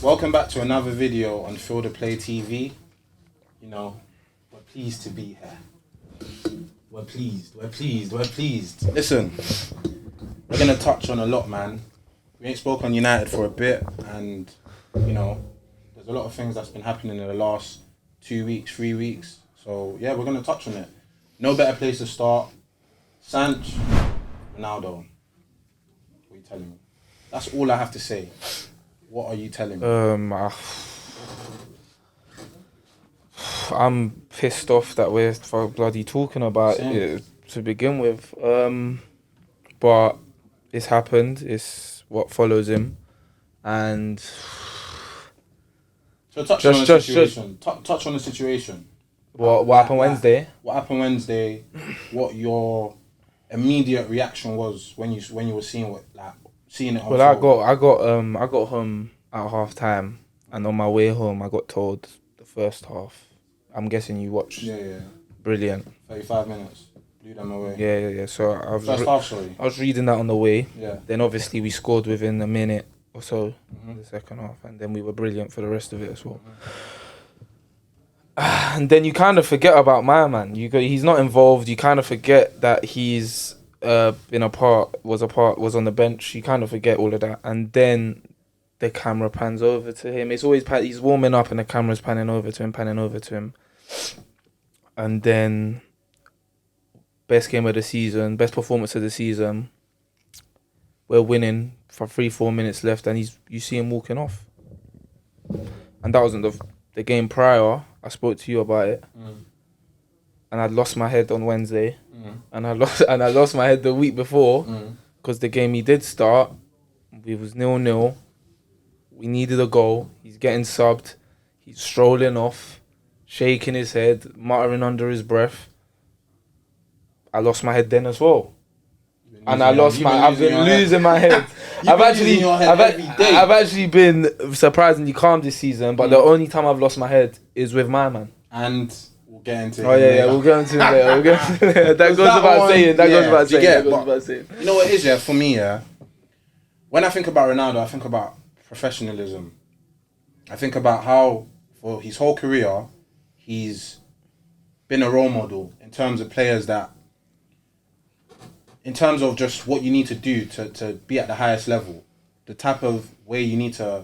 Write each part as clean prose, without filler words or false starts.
Welcome back to another video on Feel the Play TV. You know, we're pleased to be here. We're pleased. Listen, we're going to touch on a lot, man. We ain't spoke on United for a bit, and, you know, there's a lot of things that's been happening in the last 2 weeks, 3 weeks. So, yeah, we're going to touch on it. No better place to start. Sanch, Ronaldo. What are you telling me? That's all I have to say. What are you telling me? I'm pissed off that we're bloody talking about Same. it to begin with. But it's happened. It's what follows him. And So touch on the situation. Touch on the situation. What happened Wednesday? What happened Wednesday? What your immediate reaction was when you were seeing it? Well, I got home at half time, and on my way home, I got told the first half. I'm guessing you watched. Yeah. Brilliant. 35 minutes. Blew them away. Yeah. So First half, sorry. I was reading that on the way. Yeah. Then obviously we scored within a minute or so Mm-hmm. in the second half, and then we were brilliant for the rest of it as well. And then you kind of forget about my man. He's not involved. You kind of forget that he's was on the bench. You kind of forget all of that, and then the camera pans over to him. It's always he's warming up, and the camera's panning over to him, and then best game of the season, best performance of the season. We're winning for 3-4 minutes left, and you see him walking off, and that wasn't the game prior. I spoke to you about it, and I'd lost my head on Wednesday, and I lost my head the week before, because the game he did start, it was 0-0. We needed a goal. He's getting subbed. He's strolling off, shaking his head, muttering under his breath. I lost my head then as well. And I've been losing my head. I've actually been surprisingly calm this season, but the only time I've lost my head is with my man. And we'll get into it. We'll get into it later. That goes without saying. You know what it is, yeah, for me, yeah? When I think about Ronaldo, I think about professionalism. I think about how, for his whole career, he's been a role model in terms of players in terms of just what you need to do to be at the highest level, the type of way you need to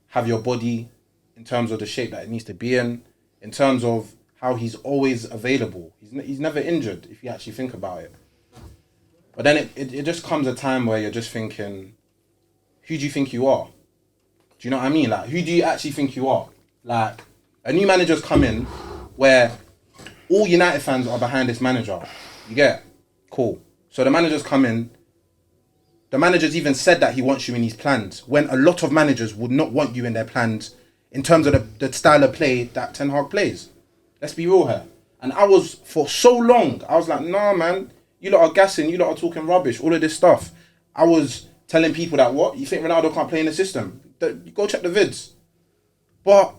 have your body in terms of the shape that it needs to be in terms of how he's always available. He's never injured, if you actually think about it. But then it just comes a time where you're just thinking, who do you think you are? Do you know what I mean? Like, who do you actually think you are? Like, a new manager's come in where all United fans are behind this manager. You get it? Cool. So the manager's come in. The manager's even said that he wants you in his plans, when a lot of managers would not want you in their plans in terms of the style of play that Ten Hag plays. Let's be real here. And I was, for so long, I was like, nah, man, you lot are gassing, you lot are talking rubbish, all of this stuff. I was telling people that, what? You think Ronaldo can't play in the system? Go check the vids. But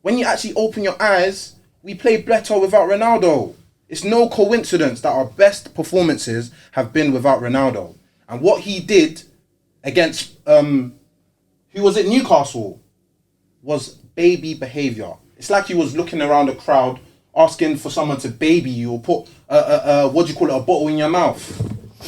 when you actually open your eyes, we play better without Ronaldo. It's no coincidence that our best performances have been without Ronaldo. And what he did against, who was it, Newcastle, was baby behaviour. It's like he was looking around the crowd, asking for someone to baby you or put, a bottle in your mouth.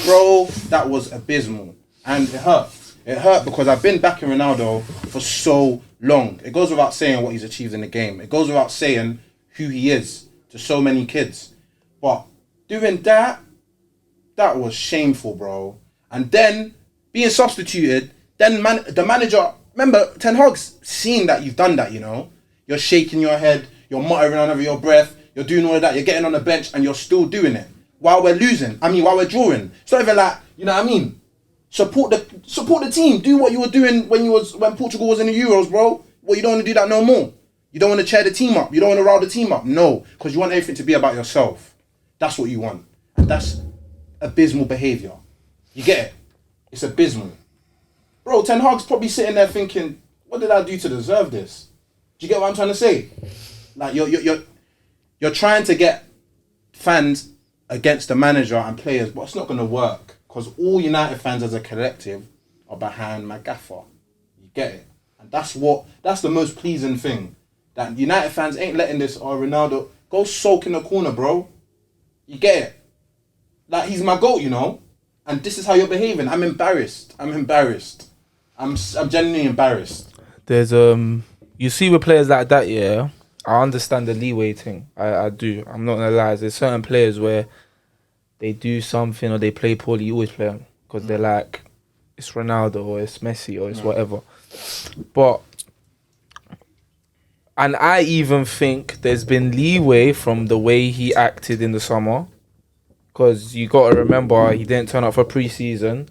Bro, that was abysmal. And it hurt. It hurt because I've been backing Ronaldo for so long. It goes without saying what he's achieved in the game. It goes without saying who he is to so many kids. But doing that was shameful, bro. And then being substituted, then the manager, remember, Ten Hag's seen that you've done that, you know. You're shaking your head, you're muttering under your breath, you're doing all of that, you're getting on the bench and you're still doing it while we're while we're drawing. It's not even like, you know what I mean? Support the team. Do what you were doing when Portugal was in the Euros, bro. Well, you don't want to do that no more. You don't want to cheer the team up. You don't want to rile the team up. No, because you want everything to be about yourself. That's what you want. And that's abysmal behaviour. You get it? It's abysmal. Bro, Ten Hag's probably sitting there thinking, what did I do to deserve this? Do you get what I'm trying to say? Like, you're trying to get fans against the manager and players, but it's not going to work. Because all United fans as a collective are behind my gaffer. You get it? And that's the most pleasing thing. That United fans ain't letting this, Ronaldo, go soak in the corner, bro. You get it? Like, he's my GOAT, you know? And this is how you're behaving. I'm embarrassed. I'm genuinely embarrassed. There's you see with players like that, yeah, I understand the leeway thing. I do. I'm not gonna lie. There's certain players where they do something or they play poorly, you always play them because they're like, it's Ronaldo or it's Messi or it's whatever. But and I even think there's been leeway from the way he acted in the summer, because you got to remember he didn't turn up for pre-season.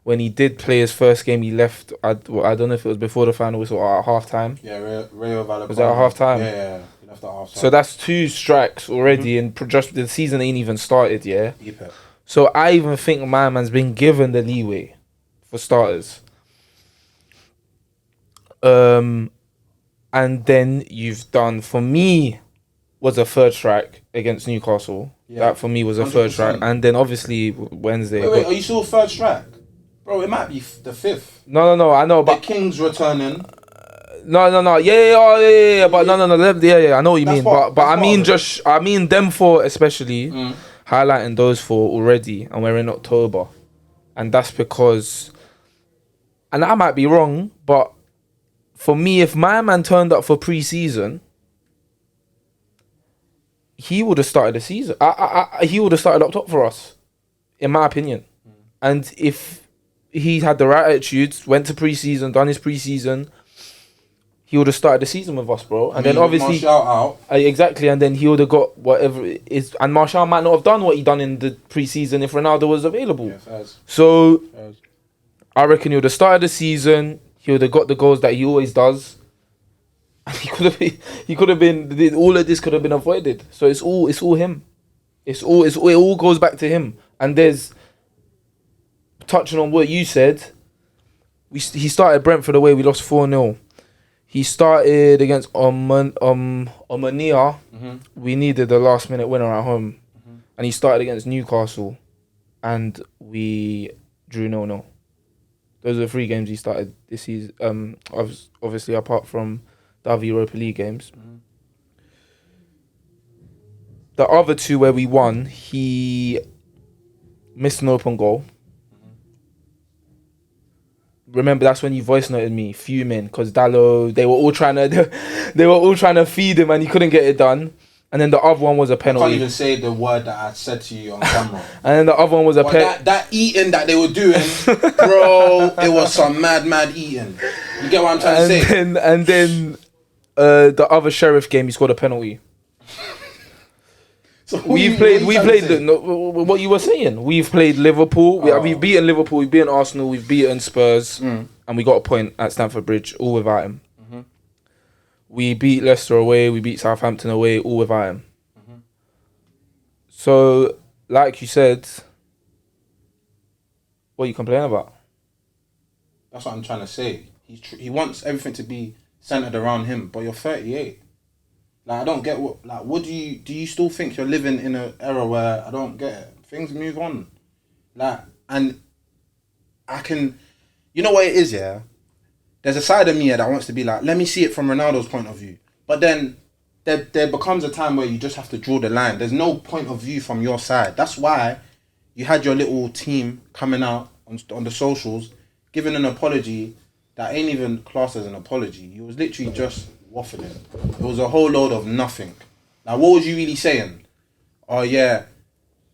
When he did play his first game, he left. I don't know if it was before the final whistle or at half time. Yeah, Rayo Vallecano. Was that at half time? Yeah, he left at half time. So that's 2 strikes already, and just the season ain't even started, yeah. Yep. So I even think my man's been given the leeway, for starters. And then you've done, for me, was a third strike against Newcastle. Yeah. That for me was a 100%. Third strike, and then obviously Wednesday. Wait, are you still third strike? Bro, it might be the 5th. No, I know, but the King's returning. No, yeah, but no, I know what you mean, but I mean them 4 especially, highlighting those 4 already, and we're in October, and that's because, and I might be wrong, but for me, if my man turned up for pre-season, he would have started the season. He would have started up top for us, in my opinion, and if he had the right attitude, went to pre-season, done his pre-season, he would have started the season with us, bro. And then obviously, Martial out. Exactly, and then he would have got whatever it is. And Martial might not have done what he done in the pre-season if Ronaldo was available. Yeah, fairs. So, I reckon he would have started the season. He would have got the goals that he always does. And he could have been. All of this could have been avoided. So it's all him. It all goes back to him. And there's, touching on what you said, he started Brentford away. We lost 4-0. He started against Omania. We needed the last minute winner at home. And he started against Newcastle. And we drew 0-0. Those are the 3 games he started this season. Obviously, apart from the other Europa League games. The other 2 where we won, he missed an open goal. Remember, that's when you voice noted me fuming because Dallo, they were all trying to feed him and he couldn't get it done. And then the other one was a penalty. I can't even say the word that I said to you on camera. And then the other one was a penalty. That eating that they were doing, bro, it was some mad eating. You get what I'm trying to say? And then the other Sheriff game, he scored a penalty. So we played what you were saying. We've played Liverpool. We've beaten Liverpool. We've beaten Arsenal. We've beaten Spurs, and we got a point at Stamford Bridge, all without him. We beat Leicester away. We beat Southampton away, all without him. So, like you said, what are you complaining about? That's what I'm trying to say. He wants everything to be centered around him, but you're 38. Like, I don't get what do you still think you're living in an era where I don't get it? Things move on. Like, and I can, you know what it is, yeah? There's a side of me that wants to be like, let me see it from Ronaldo's point of view. But then there becomes a time where you just have to draw the line. There's no point of view from your side. That's why you had your little team coming out on the socials, giving an apology that ain't even classed as an apology. It was literally just waffling. It was a whole load of nothing. Now, what was you really saying? Oh, yeah,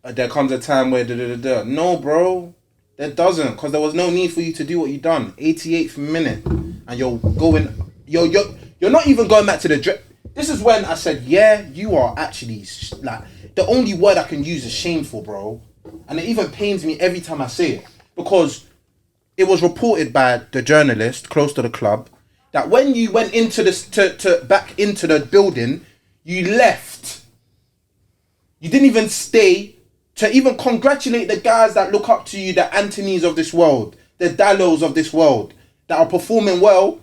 there comes a time where da-da-da-da. No, bro, there doesn't, because there was no need for you to do what you done. 88th minute, and you're not even going back to the... This is when I said, yeah, you are actually, like, the only word I can use is shameful, bro. And it even pains me every time I say it, because it was reported by the journalist close to the club that when you went into this back into the building, you left. You didn't even stay to even congratulate the guys that look up to you, the Anthonys of this world, the Dallos of this world, that are performing well,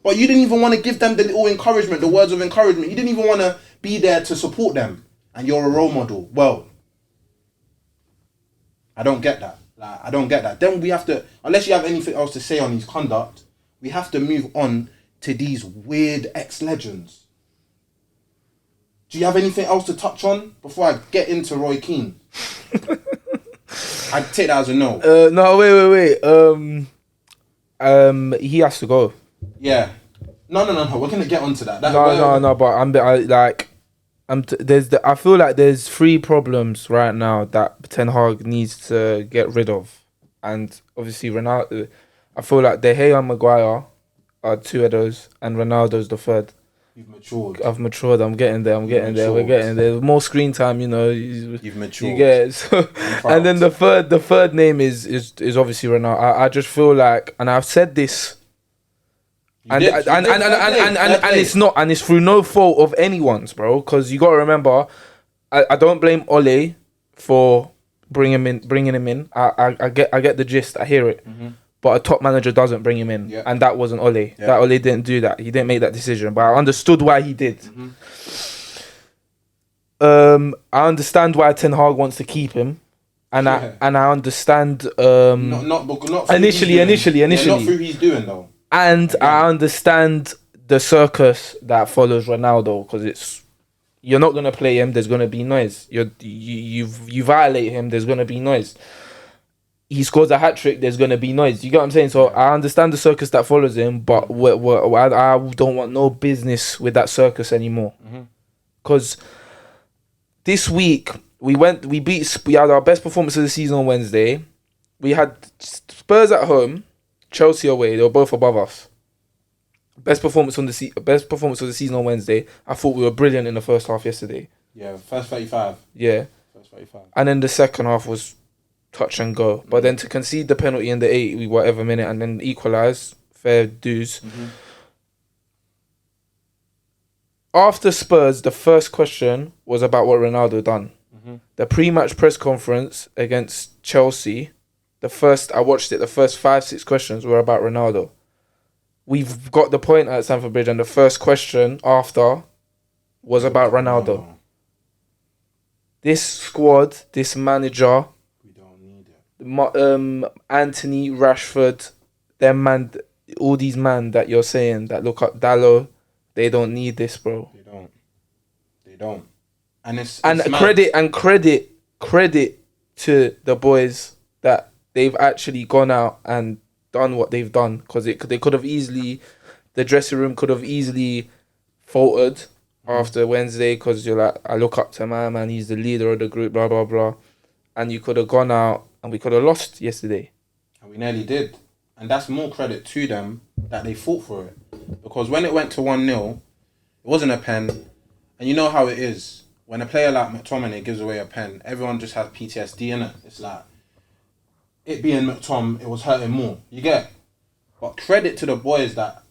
but you didn't even want to give them the little encouragement, the words of encouragement. You didn't even want to be there to support them, and you're a role model. Well, I don't get that. I don't get that. Then we have to, unless you have anything else to say on his conduct, we have to move on to these weird ex-legends. Do you have anything else to touch on before I get into Roy Keane? I'd take that as a no. No, wait. He has to go. Yeah. No. We're gonna get onto that. No. But I feel like there's 3 problems right now that Ten Hag needs to get rid of, and obviously Ronaldo. I feel like De Gea and Maguire are 2 of those, and Ronaldo's the 3rd. You've matured. I've matured. I'm getting there. We're getting there. More screen time, you know. You've matured. You get it. So, and then the third name is obviously Ronaldo. I just feel like, and I've said this, and it's through no fault of anyone's, bro. Because you got to remember, I don't blame Ole for bringing him in. I get the gist. I hear it. Mm-hmm. But a top manager doesn't bring him in. Yeah. And that wasn't Ole. Yeah. That Ole didn't do that. He didn't make that decision. But I understood why he did. Mm-hmm. I understand why Ten Hag wants to keep him. And I understand not initially. Yeah, not through he's doing though. And I understand the circus that follows Ronaldo, because you're not gonna play him, there's gonna be noise. You violate him, there's gonna be noise. He scores a hat-trick, there's going to be noise. You get what I'm saying? So I understand the circus that follows him, but I don't want no business with that circus anymore. Because this week, we had our best performance of the season on Wednesday. We had Spurs at home, Chelsea away. They were both above us. Best performance of the season on Wednesday. I thought we were brilliant in the first half yesterday. Yeah, first 35. Yeah. First 35. And then the second half was touch and go. But then to concede the penalty in the 80 whatever minute and then equalise, fair dues. Mm-hmm. After Spurs, the first question was about what Ronaldo done. Mm-hmm. The pre-match press conference against Chelsea, I watched it, the first 5-6 questions were about Ronaldo. We've got the point at Stamford Bridge, and the first question after was about Ronaldo. This squad, this manager, Anthony, Rashford, all these man that you're saying that look up Dallo, they don't need this, bro. They don't. And it's credit to the boys that they've actually gone out and done what they've done, because the dressing room could have easily faltered after Wednesday, because you're like, I look up to my man, he's the leader of the group, blah blah blah, and you could have gone out and we could have lost yesterday. And we nearly did. And that's more credit to them that they fought for it. Because when it went to 1-0, it wasn't a pen. And you know how it is. When a player like McTominay gives away a pen, everyone just has PTSD in it. It's like, it being McTom, it was hurting more. You get? But credit to the boys that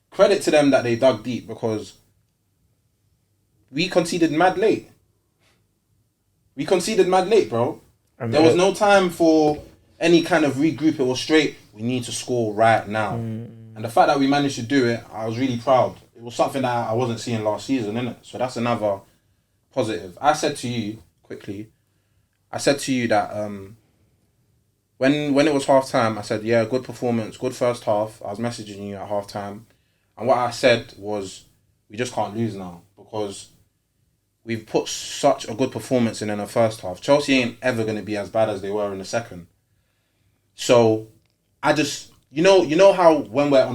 credit to them that they dug deep, because we conceded mad late. Bro. There was no time for any kind of regroup. It was straight, we need to score right now. And the fact that we managed to do it, I was really proud. It was something that I wasn't seeing last season, innit? So that's another positive. I said to you that when it was half time, I said, yeah, good performance, good first half. I was messaging you at half time. And what I said was, we just can't lose now, because we've put such a good performance in the first half. Chelsea ain't ever going to be as bad as they were in the second. So I just, you know how when we're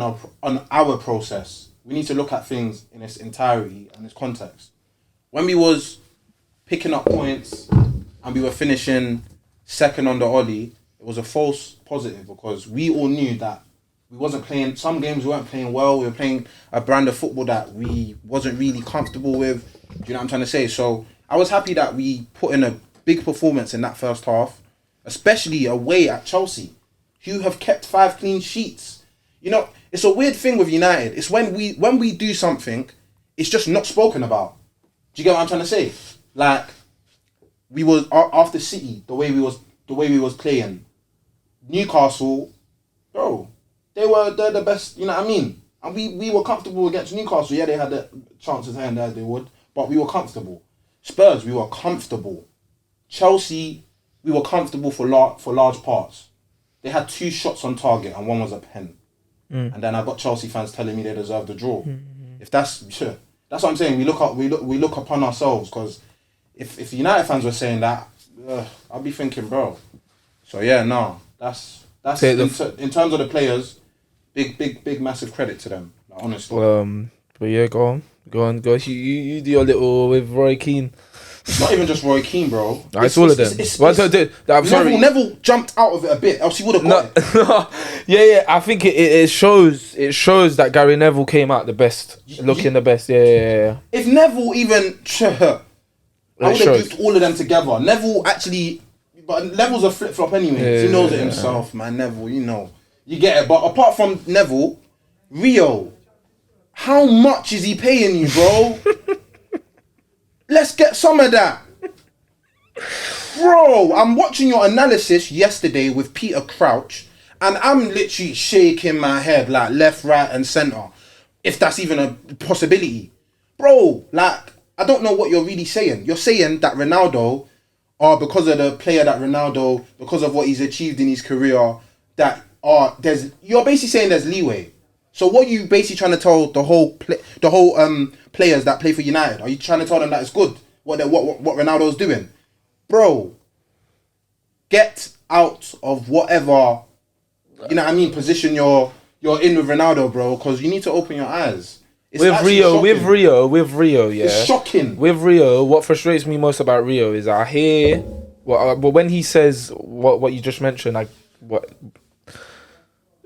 on our process, we need to look at things in its entirety and its context. When we was picking up points and we were finishing second on the Ollie, it was a false positive, because we all knew that we wasn't playing, some games we weren't playing well, we were playing a brand of football that we wasn't really comfortable with. Do you know what I'm trying to say? So I was happy that we put in a big performance in that first half, especially away at Chelsea, who have kept 5 clean sheets. You know, it's a weird thing with United. It's when we do something, it's just not spoken about. Do you get what I'm trying to say? Like, we was after City, the way we was playing. Newcastle, bro, they're the best. You know what I mean? And we were comfortable against Newcastle. Yeah, they had the chances here and there, they would, but we were comfortable. Spurs, we were comfortable. Chelsea, we were comfortable for large parts. They had 2 shots on target and one was a pen. and then I got Chelsea fans telling me they deserve the draw. If that's what I'm saying. We look upon ourselves, because if United fans were saying that, I'd be thinking, bro. So yeah, no, that's in terms of the players, big massive credit to them. Like, honestly. But yeah, go on. You do your little with Roy Keane. It's not even just Roy Keane, bro. It's all of them. I'm sorry. Neville jumped out of it a bit, else he would have got it. Yeah. I think it shows that Gary Neville came out the best, looking the best. Yeah. If Neville even, I would have grouped all of them together. Neville actually, but Neville's a flip flop anyway. He knows it himself, man. Neville, you get it. But apart from Neville, Rio, how much is he paying you, bro? Let's get some of that. Bro, I'm watching your analysis yesterday with Peter Crouch, and I'm literally shaking my head like left, right, and centre. If that's even a possibility. Bro, like, I don't know what you're really saying. You're saying that Ronaldo, or because of the player that Ronaldo, because of what he's achieved in his career, you're basically saying there's leeway. So what are you basically trying to tell the whole players that play for United? Are you trying to tell them that it's good what Ronaldo's doing? Bro, get out of whatever, position you're in with Ronaldo, bro, because you need to open your eyes. With Rio, yeah. It's shocking. With Rio, what frustrates me most about Rio is I hear when he says what you just mentioned,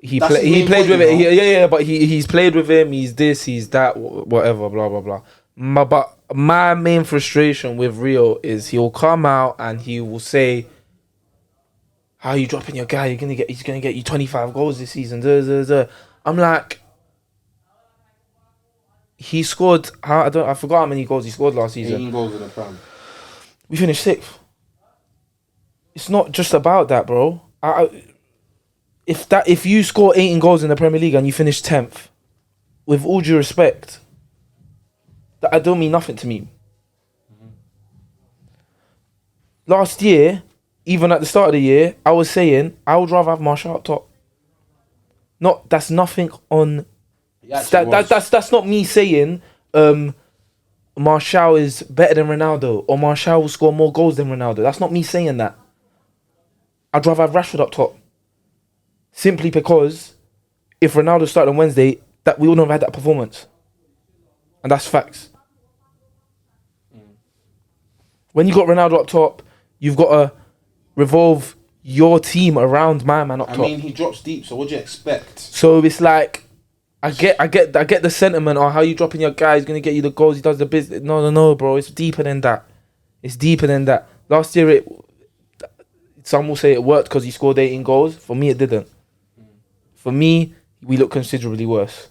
He played with it. But he's played with him. He's this. He's that. Whatever. Blah blah blah. But my main frustration with Rio is he'll come out and he will say, "How are you dropping your guy? He's gonna get you 25 goals this season." I'm like, he scored. I forgot how many goals he scored last season. 18 goals in the Prem. We finished 6th. It's not just about that, bro. If you score 18 goals in the Premier League and you finish 10th, with all due respect, that don't mean nothing to me. Last year, even at the start of the year, I was saying I would rather have Martial up top. That's nothing on. That's not me saying Martial is better than Ronaldo or Martial will score more goals than Ronaldo. That's not me saying that. I'd rather have Rashford up top. Simply because if Ronaldo started on Wednesday, that we wouldn't have had that performance. And that's facts. When you got Ronaldo up top, you've got to revolve your team around my man up top. I mean, he drops deep, so what do you expect? So it's like, I get the sentiment on how you dropping your guy, he's going to get you the goals, he does the business. No, bro, it's deeper than that. Last year, some will say it worked because he scored 18 goals. For me, it didn't. For me, we looked considerably worse.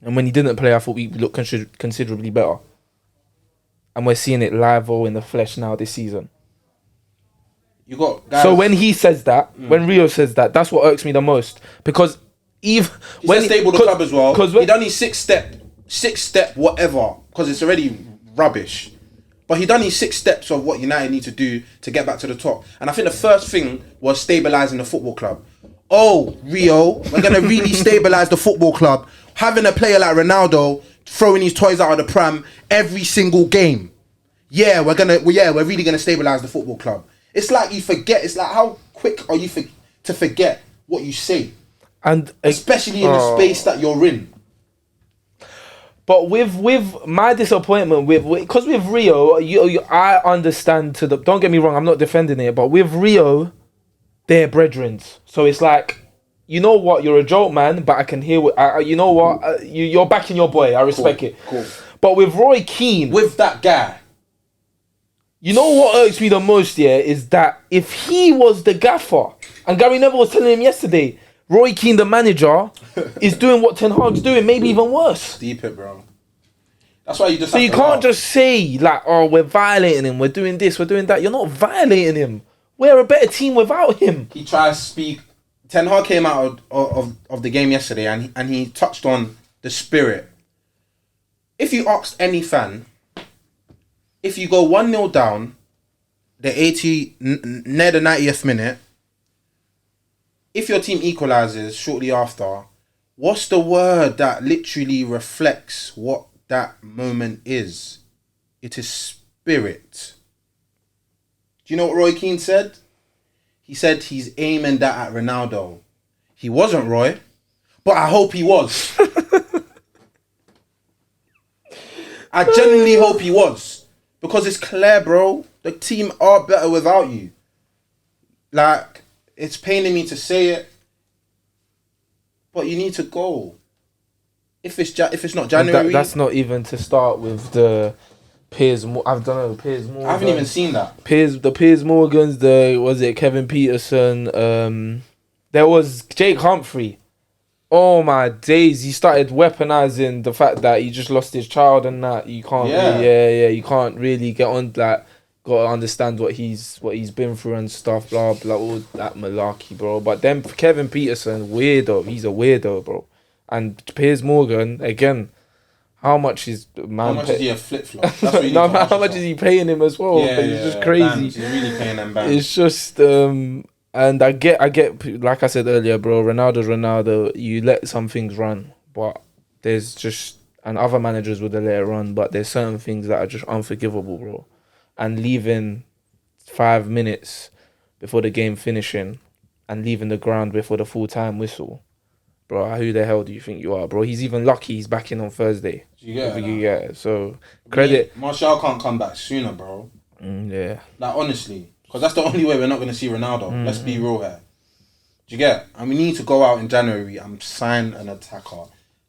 And when he didn't play, I thought we looked considerably better. And we're seeing it live or in the flesh now this season. You got guys. So when he says that, when Rio says that, that's what irks me the most. Because when he stable the club as well. Because he done his six step whatever, because it's already rubbish. But he done his 6 steps of what United need to do to get back to the top. And I think the first thing was stabilising the football club. Oh, Rio, we're going to really stabilise the football club. Having a player like Ronaldo throwing his toys out of the pram every single game. Yeah, we're really going to stabilise the football club. It's like you forget. It's like, how quick are you to forget what you say? And especially in the space that you're in. But with my disappointment because with Rio, I understand don't get me wrong, I'm not defending it, but with Rio, they're brethren. So it's like, you know what, you're a joke, man, but I can hear what, you know what, you're backing your boy, I respect it. Cool. But with Roy Keane, with that guy, you know what irks me the most, yeah, is that if he was the gaffer, and Gary Neville was telling him yesterday, Roy Keane, the manager, is doing what Ten Hag's doing, maybe even worse. Deep it, bro. That's why you just. So you can't just say like, "Oh, we're violating him. We're doing this. We're doing that." You're not violating him. We're a better team without him. He tries to speak. Ten Hag came out of the game yesterday, and he touched on the spirit. If you asked any fan, if you go 1-0 down, near the 90th minute, if your team equalises shortly after, what's the word that literally reflects what that moment is? It is spirit. Do you know what Roy Keane said? He said he's aiming that at Ronaldo. He wasn't, Roy, but I hope he was. I genuinely hope he was. Because it's clear, bro. The team are better without you. Like, it's paining me to say it, but you need to go. If it's not January... That's not even to start with the Piers... Piers Morgan. I haven't even seen that. The Piers Morgans, Kevin Peterson, there was Jake Humphrey. Oh my days, he started weaponizing the fact that he just lost his child and that you can't you can't really get on that, gotta understand what he's been through and stuff, blah blah, all that malarkey, bro. But then Kevin Peterson, weirdo, he's a weirdo, bro. And Piers Morgan, again, how much is is he a flip-flop? How much is he paying him as well? It's just crazy. He's really paying them back. It's just and I get, like I said earlier, bro, Ronaldo's Ronaldo. You let some things run, but there's just, and other managers would have let it run, but there's certain things that are just unforgivable, bro. And leaving 5 minutes before the game finishing and leaving the ground before the full-time whistle, bro, who the hell do you think you are, bro? He's even lucky he's back in on Thursday. You get it? So, credit. Martial can't come back sooner, bro. Yeah. Like, honestly. Because that's the only way we're not going to see Ronaldo. Let's be real here. Do you get? And we need to go out in January and sign an attacker.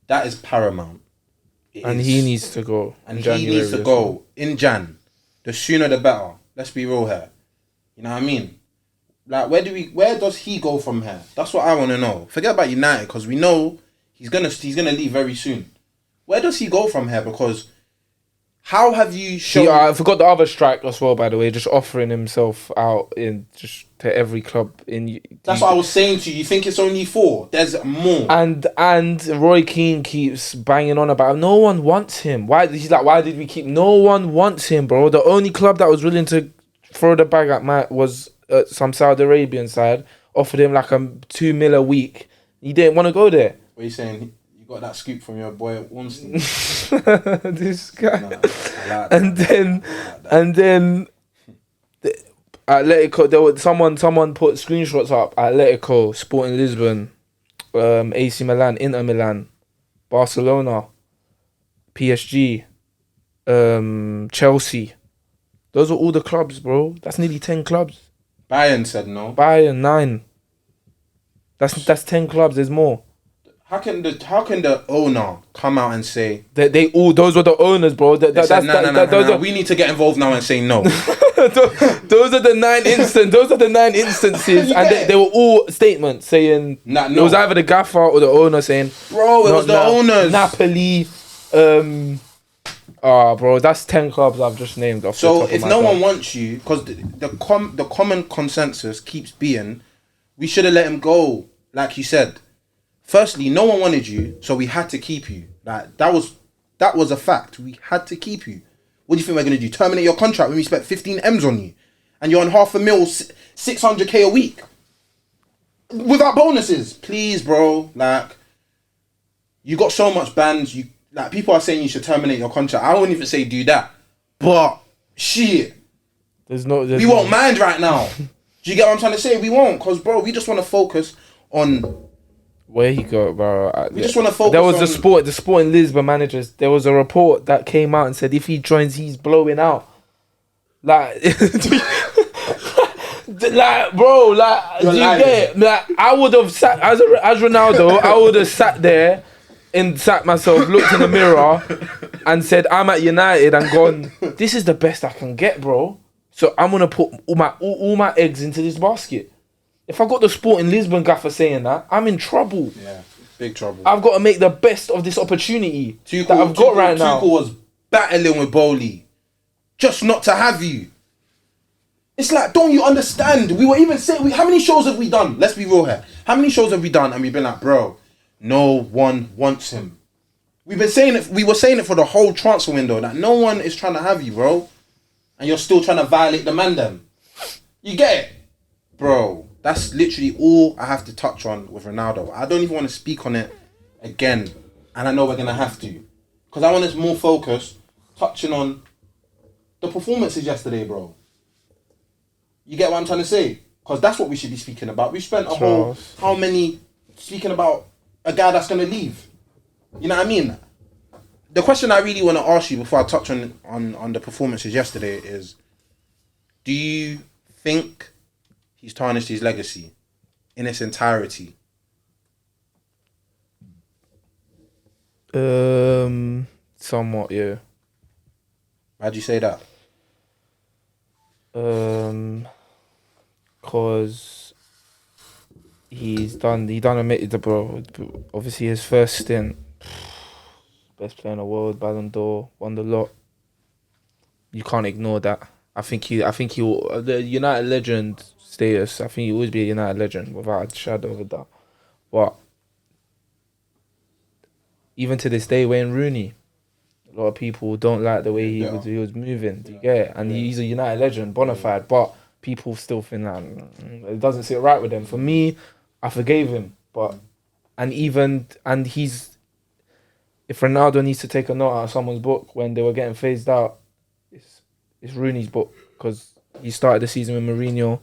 That is paramount. He needs to go. And he needs to go in Jan. The sooner the better. Let's be real here. You know what I mean? Like, where does he go from here? That's what I want to know. Forget about United, because we know he's gonna leave very soon. Where does he go from here? Because how have you shown... I forgot the other strike as well, by the way, just offering himself out to every club in... That's what I was saying to you. You think it's only 4? There's more. And Roy Keane keeps banging on about no one wants him. Why did we keep... No one wants him, bro. The only club that was willing to throw the bag at Matt was some Saudi Arabian side, offered him like $2 million a week. He didn't want to go there. What are you saying? Got that scoop from your boy Ornstein. This guy. Nah, and then Atletico, there was someone put screenshots up. Atletico, Sporting Lisbon, AC Milan, Inter Milan, Barcelona, PSG, Chelsea. Those are all the clubs, bro. That's nearly 10 clubs. Bayern said no. Bayern 9. That's 10 clubs. There's more. How can the owner come out and say they all, those were the owners, bro? No, we need to get involved now and say no. those are the 9 instances. Those are the 9 instances, and they were all statements saying no. It was either the gaffer or the owner saying, bro, it was the owners. Napoli, bro, that's 10 clubs I've just named off. So if no one wants you, because the common consensus keeps being, we should have let him go, like you said. Firstly, no one wanted you, so we had to keep you. Like, that was a fact. We had to keep you. What do you think we're gonna do? Terminate your contract when we spent 15 M's on you, and you're on $500,000, 600K a week, without bonuses? Please, bro. Like, you got so much bans. People are saying you should terminate your contract. I wouldn't even say do that, but shit, we won't mind right now. Do you get what I'm trying to say? We won't, cause bro, we just want to focus on. Where he go, bro? We just want to focus. There was the Sporting Lisbon managers. There was a report that came out and said if he joins, he's blowing out. Like, bro, do you get it? Like, I would have sat as Ronaldo. I would have sat there and sat myself, looked in the mirror, and said, "I'm at United," and gone, "This is the best I can get, bro. So I'm gonna put all my eggs into this basket." If I got the Sporting Lisbon gaffer saying that, I'm in trouble. Yeah, big trouble. I've got to make the best of this opportunity that I've got right now. Tuchel was battling with Bowley just not to have you. It's like, don't you understand? We were even saying, how many shows have we done? Let's be real here. How many shows have we done and we've been like, bro, no one wants him. We were saying it for the whole transfer window, that no one is trying to have you, bro. And you're still trying to violate the man them. You get it? Bro. That's literally all I have to touch on with Ronaldo. I don't even want to speak on it again, and I know we're gonna have to, because I want us more focused, touching on the performances yesterday, bro. You get what I'm trying to say? Because that's what we should be speaking about. We spent a whole speaking about a guy that's gonna leave. You know what I mean? The question I really want to ask you before I touch on the performances yesterday is, do you think he's tarnished his legacy in its entirety? Somewhat, yeah. Why'd you say that? Cause he done admitted the bro. Obviously, his first stint, best player in the world, Ballon d'Or, won the lot. You can't ignore that. I think he the United legend status. I think he will always be a United legend without a shadow of a doubt. But even to this day, Wayne Rooney, a lot of people don't like the way he was moving. Do you get it? And he's a United legend, bona fide. But people still think that it doesn't sit right with them. For me, I forgave him. He's, if Ronaldo needs to take a note out of someone's book when they were getting phased out, it's Rooney's book, because he started the season with Mourinho.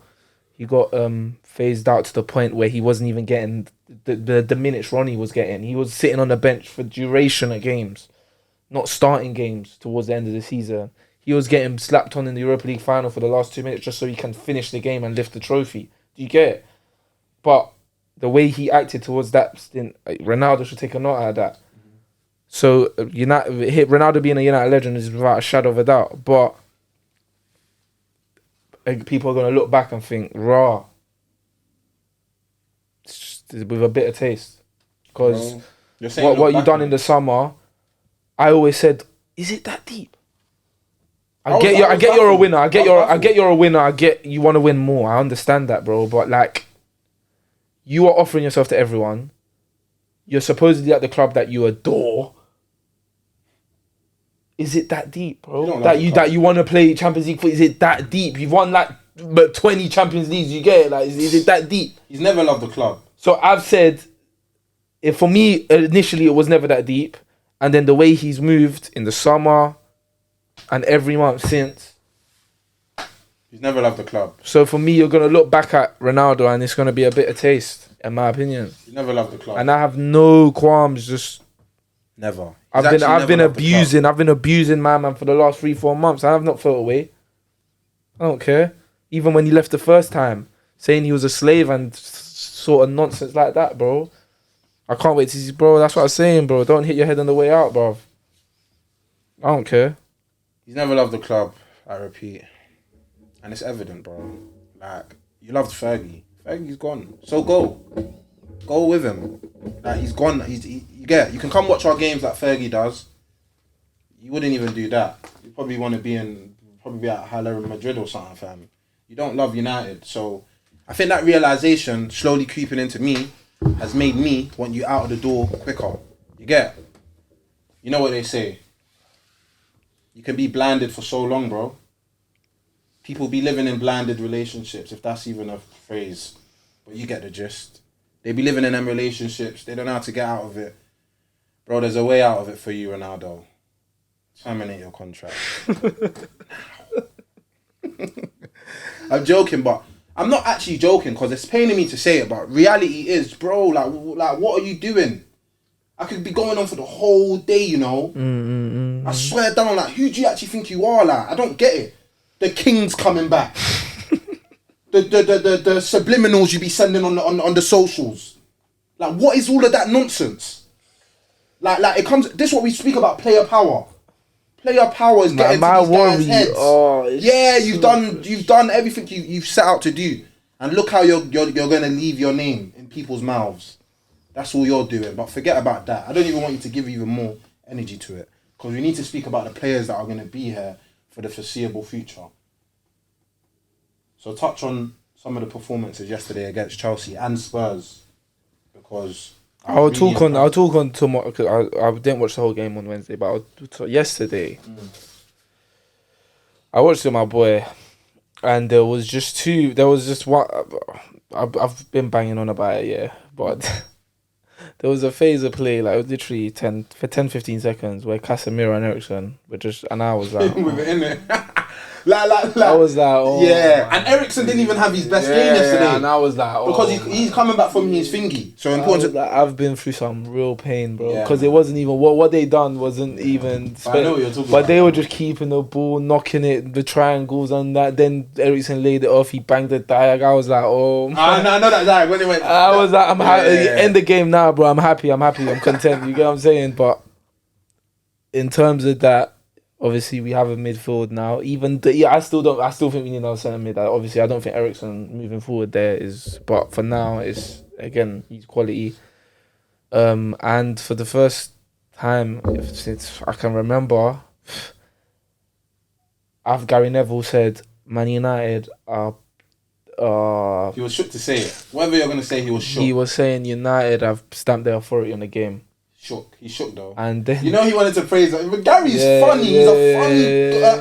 He got phased out to the point where he wasn't even getting the minutes Ronnie was getting. He was sitting on the bench for duration of games, not starting games towards the end of the season. He was getting slapped on in the Europa League final for the last 2 minutes just so he can finish the game and lift the trophy. Do you get it? But the way he acted towards that stint, Ronaldo should take a note out of that. So Ronaldo being a United legend is without a shadow of a doubt. But people are going to look back and think, raw. With a bitter taste. Because what you done in the summer, I always said, is it that deep? I get you're a winner. I get you're a winner. I get you want to win more. I understand that, bro. But like, you are offering yourself to everyone. You're supposedly at the club that you adore. Is it that deep, bro? That you want to play Champions League for? Is it that deep? You've won like 20 Champions Leagues. You get it? Like, is it that deep? He's never loved the club. So I've said, if for me initially it was never that deep, and then the way he's moved in the summer, and every month since, he's never loved the club. So for me, you're gonna look back at Ronaldo, and it's gonna be a bitter taste, in my opinion. He's never loved the club, and I have no qualms. Just never. I've been abusing my man for the last 3-4 months. I have not felt away. I don't care. Even when he left the first time, saying he was a slave and sort of nonsense like that, bro. I can't wait to see, bro. That's what I'm saying, bro. Don't hit your head on the way out, bro. I don't care. He's never loved the club, I repeat. And it's evident, bro. Like, you loved Fergie. Fergie's gone. So go. Go with him. Like, he's gone. You can come watch our games like Fergie does. You wouldn't even do that. You probably want to be at Real Madrid or something, fam. You don't love United. So I think that realization slowly creeping into me has made me want you out of the door quicker. You get? You know what they say. You can be blinded for so long, bro. People be living in blinded relationships, if that's even a phrase. But you get the gist. They be living in them relationships. They don't know how to get out of it. Bro, there's a way out of it for you, Ronaldo. Terminate your contract. I'm joking, but I'm not actually joking because it's paining me to say it, but reality is, bro, like what are you doing? I could be going on for the whole day, you know. I swear down, like, who do you actually think you are? Like, I don't get it. The king's coming back. the subliminals you be sending on the socials. Like, what is all of that nonsense? Like it comes. This is what we speak about: player power. Player power is getting to these guys' heads. Oh, yeah, you've done everything you've set out to do, and look how you're gonna leave your name in people's mouths. That's all you're doing. But forget about that. I don't even want you to give even more energy to it, because we need to speak about the players that are gonna be here for the foreseeable future. So touch on some of the performances yesterday against Chelsea and Spurs, because I'll talk on tomorrow. Cause I didn't watch the whole game on Wednesday, but yesterday I watched it with my boy, and there was just one. I've been banging on about it, yeah, but There was a phase of play, like it was literally 10, 15 seconds where Casemiro and Eriksen were just, and I was like, with it in it. I was like, oh, yeah. And Eriksen didn't even have his best game yesterday. Yeah, and I was like, oh, because he's coming back from his thingy. So important. Like, I've been through some real pain, bro. Yeah, Because it wasn't even what they done wasn't even. I know what you're talking but about. they were just keeping the ball, knocking it, the triangles, and that. Then Eriksen laid it off. He banged the diag. I was like, oh. No, I know that diag when it went. I was like, I'm happy. Yeah. End the game now, bro. I'm happy. I'm content. You get what I'm saying? But in terms of that. Obviously, we have a midfield now. I still think we need another centre mid. Obviously, I don't think Eriksen moving forward there is. But for now, it's again he's quality. And for the first time since I can remember, Gary Neville said Man United are. He was shook to say it. Whatever you're gonna say, he was shook. He was saying United have stamped their authority on the game. Shook. He's shook though. And then he wanted to praise it. But Gary's funny. He's a funny.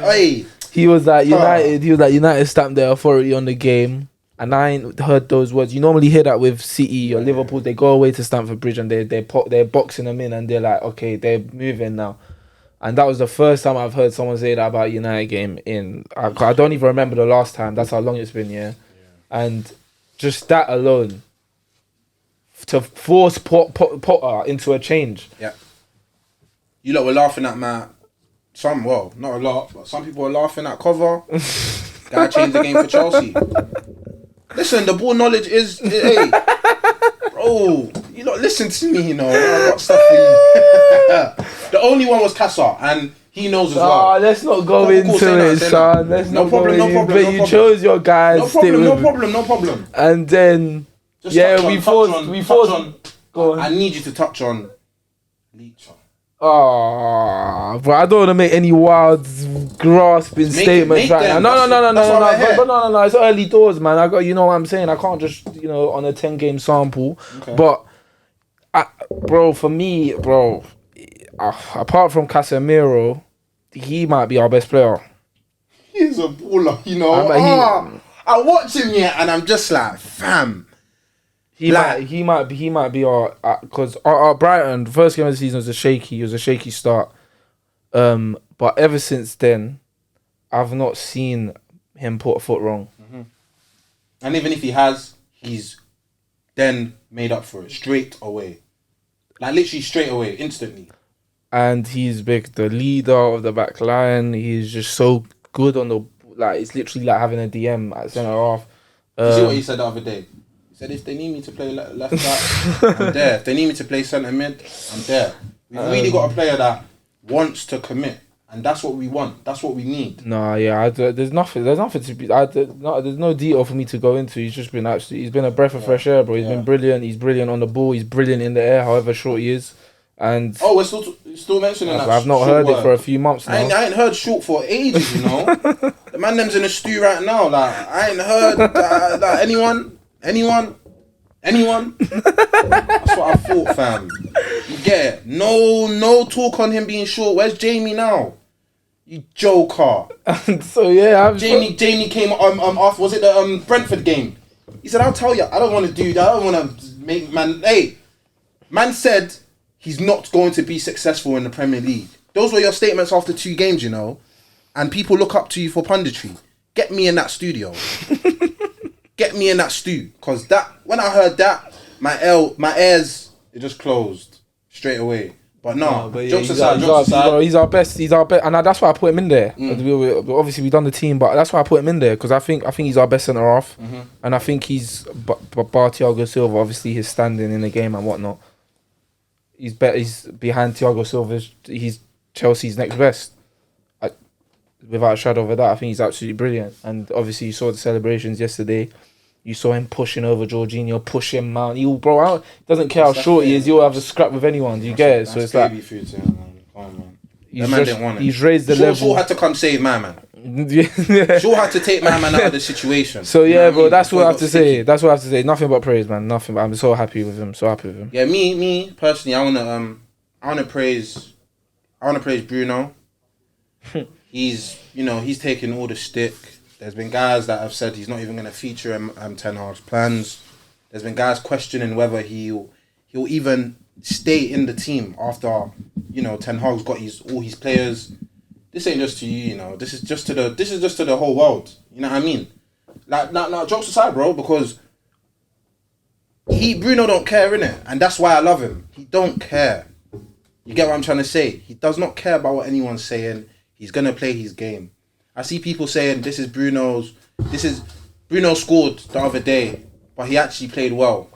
Hey. He was like United stamped their authority on the game, and I ain't heard those words. You normally hear that with City or Liverpool. They go away to Stamford Bridge and they're boxing them in, and they're like, okay, they're moving now. And that was the first time I've heard someone say that about United game. I don't even remember the last time. That's how long it's been. Yeah. And just that alone. To force Potter into a change. Yeah. You lot were laughing at not a lot, but some people were laughing at cover. Guy changed the game for Chelsea. Listen, the ball knowledge is, hey, bro, you lot listen to me, you know. I got stuff for you. The only one was Casa, and he knows as well. Let's not go into it, son. Let's no not problem, go no problem. But you chose your guys. No problem. And then, we forced. Go on. I need you to touch on Leach. Oh, but I don't want to make any wild grasping statements right now. No. It's early doors, man. You know what I'm saying. I can't just, on a 10-game sample. Okay. But, for me, apart from Casemiro, he might be our best player. He's a baller, I watch him and I'm just like, fam. He might be our, because our Brighton, the first game of the season was a shaky start. But ever since then, I've not seen him put a foot wrong. Mm-hmm. And even if he has, he's then made up for it straight away. Like literally straight away, instantly. And he's the leader of the back line. He's just so good on it's literally like having a DM at centre half. You see what he said the other day? He said, if they need me to play left back, I'm there. If they need me to play centre mid, I'm there. We've really got a player that wants to commit, and that's what we want. That's what we need. No, yeah, there's nothing to be. There's no detail for me to go into. He's just been he's been a breath of fresh air, bro. He's been brilliant. He's brilliant on the ball. He's brilliant in the air, however short he is. And we're still mentioning that. I've not heard it for a few months now. I ain't heard short for ages, The man them's in a stew right now. Like I ain't heard anyone. That's what I thought, fam. You get it? No talk on him being short. Where's Jamie now? You joker. So yeah, Jamie came after. Was it the Brentford game? He said, "I'll tell you. I don't want to do that. I don't want to make man. Hey, man said he's not going to be successful in the Premier League. Those were your statements after 2 games, and people look up to you for punditry. Get me in that studio." Get me in that stew, cause when I heard that, my ears it just closed straight away. But jokes aside, he's our best, and that's why I put him in there. Obviously, we done the team, but that's why I put him in there because I think he's our best centre half, and I think he's bar Thiago Silva. Obviously, his standing in the game and whatnot. He's behind Thiago Silva. He's Chelsea's next best. Without a shadow of a doubt, I think he's absolutely brilliant. And obviously, you saw the celebrations yesterday. You saw him pushing over Jorginho, push him out. He doesn't care how short he is. He'll have a scrap with anyone. Do you get it? So it's like food to him, man. Come on, man. He's raised the level. Shaw had to come save my man. Shaw had to take my man out of the situation. So yeah, bro, that's what I have to say. That's what I have to say. Nothing but praise, man. Nothing. But I'm so happy with him. Yeah, me personally, I wanna praise Bruno. He's taking all the stick. There's been guys that have said he's not even going to feature in Ten Hag's plans. There's been guys questioning whether he'll he'll even stay in the team after, Ten Hag's got all his players. This ain't just to you, This is just to the whole world. You know what I mean? Like, now, jokes aside, bro, because Bruno don't care, innit? And that's why I love him. He don't care. You get what I'm trying to say? He does not care about what anyone's saying. He's gonna play his game. I see people saying Bruno scored the other day, but he actually played well.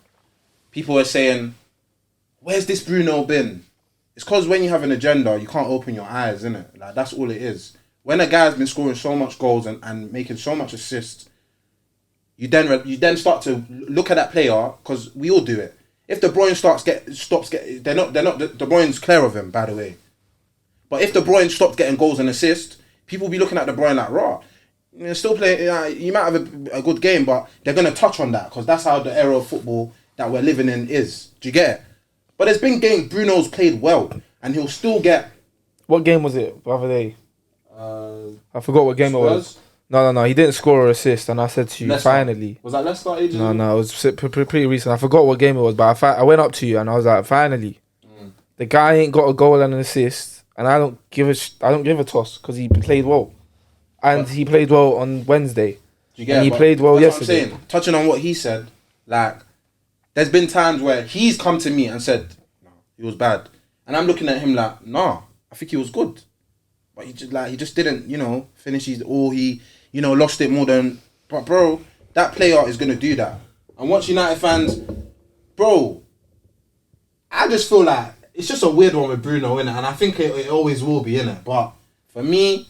People are saying, where's this Bruno been? It's because when you have an agenda, you can't open your eyes, innit? Like, that's all it is. When a guy's been scoring so much goals and making so much assists, you then start to look at that player, because we all do it. If De Bruyne De Bruyne's clear of him, by the way. But if De Bruyne stops getting goals and assists, people be looking at De Bruyne like, raw. You're still playing. You might have a good game, but they're gonna touch on that because that's how the era of football that we're living in is. Do you get it? But there's been games Bruno's played well, and he'll still get. What game was it the other day? I forgot what game Spurs? it was. No. He didn't score or assist, and I said to you, Leicester. finally. Was that Leicester ages ago? No, it was pretty recent. I forgot what game it was, but I went up to you and I was like, finally, the guy ain't got a goal and an assist, and I don't give a toss because he played well, and he played well on Wednesday. Do you get and it? he played well yesterday. What I'm saying. Touching on what he said, like, there's been times where he's come to me and said, no, he was bad, and I'm looking at him like, nah, I think he was good, but he just didn't, finish his, or he, lost it more than. But bro, that player is gonna do that, and once United fans, bro, I just feel like it's just a weird one with Bruno, innit? And I think it always will be, innit? But for me,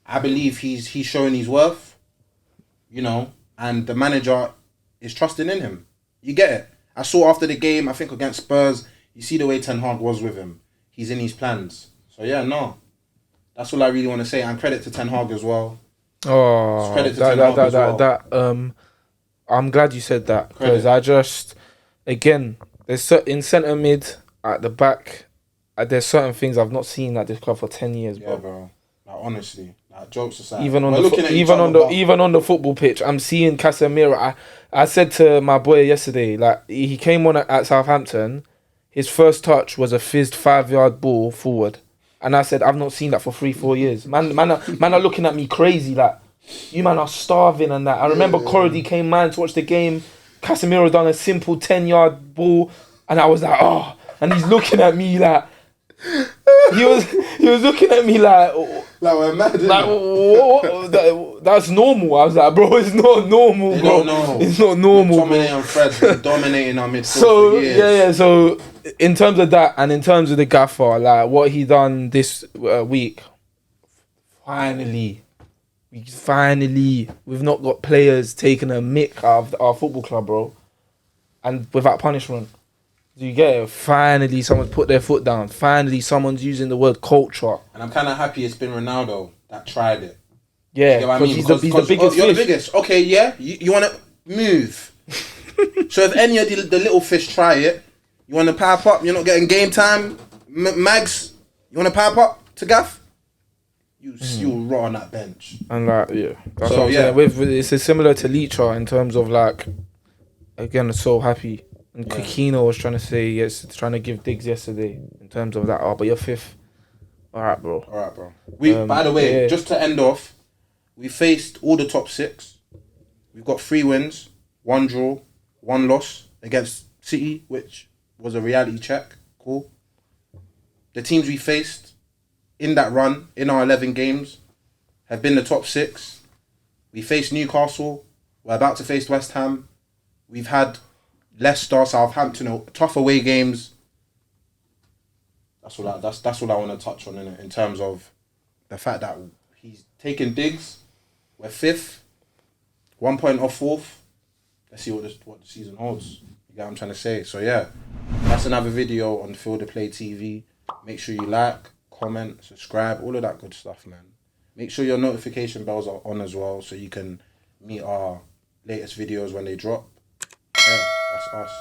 I believe he's showing his worth, and the manager is trusting in him. You get it? I saw after the game, I think against Spurs, you see the way Ten Hag was with him. He's in his plans. So yeah, no. That's all I really want to say. And credit to Ten Hag as well. Oh, I'm glad you said that, because there's in centre mid at the back, there's certain things I've not seen at this club for 10 years, bro. Yeah, bro. Like, honestly, like, jokes aside, even on the football pitch, I'm seeing Casemiro. I said to my boy yesterday, like, he came on at Southampton, his first touch was a fizzed 5-yard ball forward. And I said, I've not seen that for 3-4 years. Man are looking at me crazy, like, you man are starving and that. I remember Cordy came to watch the game. Casemiro done a simple 10-yard ball, and I was like, oh. And he's looking at me like, he was looking at me like we're mad. Like, that's normal. I was like, bro, it's not normal, bro. It's not normal. Dominating Fred, dominating our midfield for years. Yeah. So in terms of that, and in terms of the gaffer, like what he done this week, finally, we've not got players taking a mick out of our football club, bro, and without punishment. Do you get it? Finally, someone's put their foot down. Finally, someone's using the word culture. And I'm kind of happy it's been Ronaldo that tried it. Yeah, because he's the biggest fish. You're the biggest. Okay, yeah, you want to move. So if any of the little fish try it, you want to pipe up, you're not getting game time, Mags, you want to pipe up to Gaff? You'll rot on that bench. And like, yeah. That's so, what I'm saying. It's similar to Leacher in terms of like, again, so happy. And Kikino was trying to say, trying to give digs yesterday in terms of that. Oh, but you're fifth. All right, bro. By the way, just to end off, we faced all the top 6. We've got 3 wins, 1 draw, 1 loss against City, which was a reality check. Cool. The teams we faced in that run, in our 11 games, have been the top 6. We faced Newcastle. We're about to face West Ham. We've had Leicester, Southampton, tough away games. That's all I want to touch on in terms of the fact that he's taking digs. We're 5th, 1 point off 4th. Let's see what the season holds. You get what I'm trying to say? So yeah, that's another video on Field of Play TV. Make sure you like, comment, subscribe, all of that good stuff, man. Make sure your notification bells are on as well, so you can meet our latest videos when they drop. Yeah, that's us.